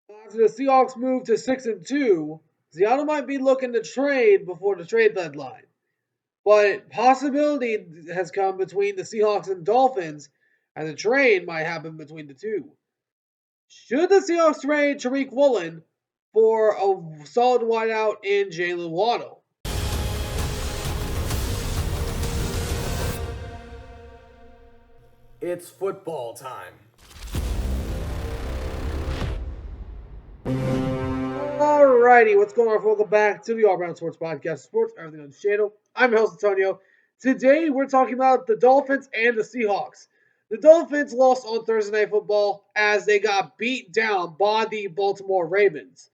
After the Seahawks move to 6-2, Seattle might be looking to trade before the trade deadline. But possibility has come between the Seahawks and Dolphins, and a trade might happen between the two. Should the Seahawks trade Tariq Woolen for a solid wideout in Jalen Waddle? It's football time. Alrighty, what's going on? Welcome back to the All Around Sports Podcast, Sports Everything on the Channel. I'm your host, Antonio. Today, we're talking about the Dolphins and the Seahawks. The Dolphins lost on Thursday Night Football as they got beat down by the Baltimore Ravens.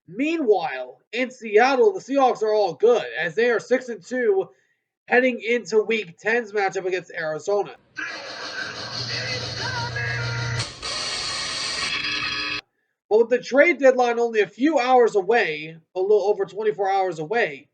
Meanwhile, in Seattle, the Seahawks are all good as they are 6-2 heading into Week 10's matchup against Arizona. But with the trade deadline only a few hours away, a little over 24 hours away,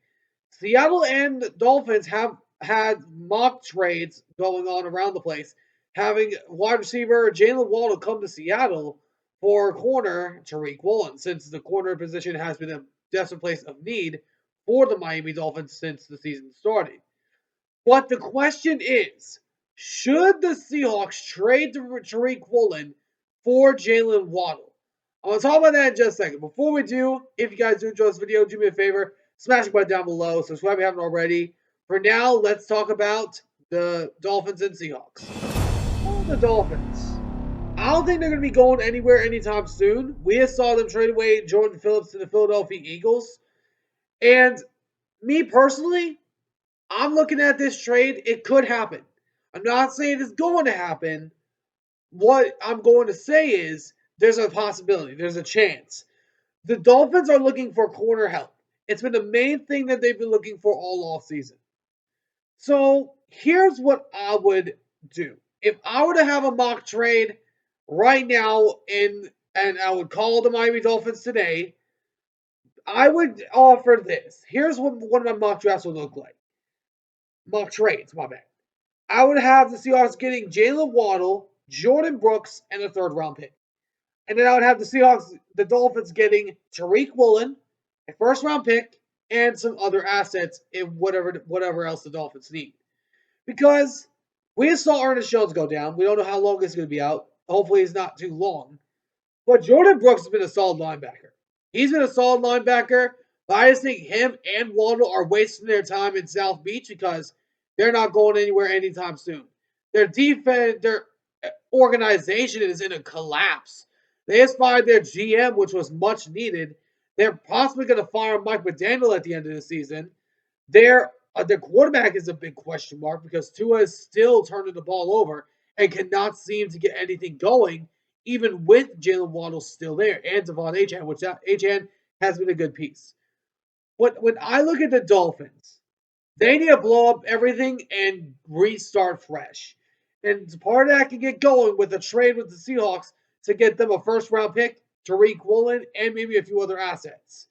Seattle and Dolphins have had mock trades going on around the place, having wide receiver Jalen Waddle come to Seattle for corner Tariq Woolen, since the corner position has been a desperate place of need for the Miami Dolphins since the season started. But the question is, should the Seahawks trade Tariq Woolen for Jalen Waddle? I'm going to talk about that in just a second. Before we do, if you guys do enjoy this video, do me a favor, smash the button down below, subscribe if you haven't already. For now, let's talk about the Dolphins and Seahawks. Oh, the Dolphins. I don't think they're going to be going anywhere anytime soon. We just saw them trade away Jordan Phillips to the Philadelphia Eagles. And me personally, I'm looking at this trade. It could happen. I'm not saying it's going to happen. What I'm going to say is there's a possibility. There's a chance. The Dolphins are looking for corner help. It's been the main thing that they've been looking for all offseason. So here's what I would do. If I were to have a mock trade right now and I would call the Miami Dolphins today, I would offer this. Here's what one of my mock drafts would look like. Mock trades, my bad. I would have the Seahawks getting Jalen Waddle, Jordan Brooks, and a third round pick. And then I would have the Dolphins getting Tariq Woolen, a first round pick, and some other assets in whatever else the Dolphins need. Because we saw Ernest Jones go down. We don't know how long this is going to be out. Hopefully, it's not too long. But Jordan Brooks has been a solid linebacker. He's been a solid linebacker, but I just think him and Waddle are wasting their time in South Beach because they're not going anywhere anytime soon. Their defense, their organization is in a collapse. They just fired their GM, which was much needed. They're possibly going to fire Mike McDaniel at the end of the season. Their quarterback is a big question mark because Tua is still turning the ball over and cannot seem to get anything going, even with Jalen Waddle still there and Devon Achane, which Achane has been a good piece. But when I look at the Dolphins, they need to blow up everything and restart fresh. And part of that can get going with a trade with the Seahawks to get them a first round pick, Tariq Woolen, and maybe a few other assets.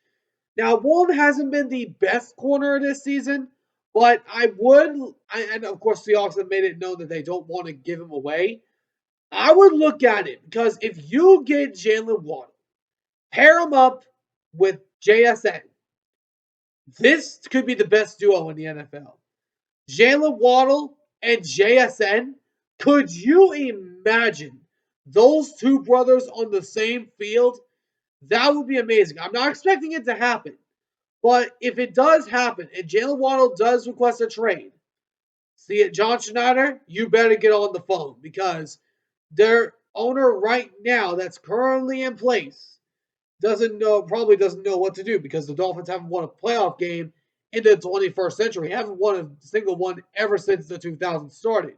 Now, Woolen hasn't been the best corner this season, but and of course, the Seahawks have made it known that they don't want to give him away. I would look at it because if you get Jalen Waddle, pair him up with JSN, this could be the best duo in the NFL. Jalen Waddle and JSN. Could you imagine those two brothers on the same field? That would be amazing. I'm not expecting it to happen. But if it does happen and Jalen Waddle does request a trade, see it, John Schneider, you better get on the phone because their owner right now that's currently in place probably doesn't know what to do because the Dolphins haven't won a playoff game in the 21st century. Haven't won a single one ever since the 2000s started.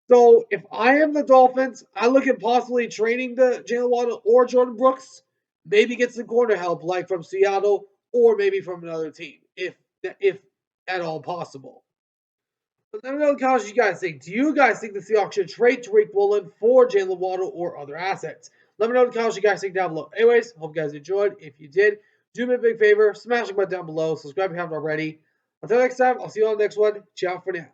So if I am the Dolphins, I look at possibly trading the Jalen Waddle or Jordan Brooks, maybe get some corner help like from Seattle or maybe from another team, if at all possible. But let me know in the comments what you guys think. Do you guys think the Seahawks should trade Tariq Woolen for Jalen Waddle or other assets? Let me know in the comments what you guys think down below. Anyways, hope you guys enjoyed. If you did, Do me a big favor, smash the button down below, subscribe if you haven't already. Until next time, I'll see you on the next one. Ciao for now.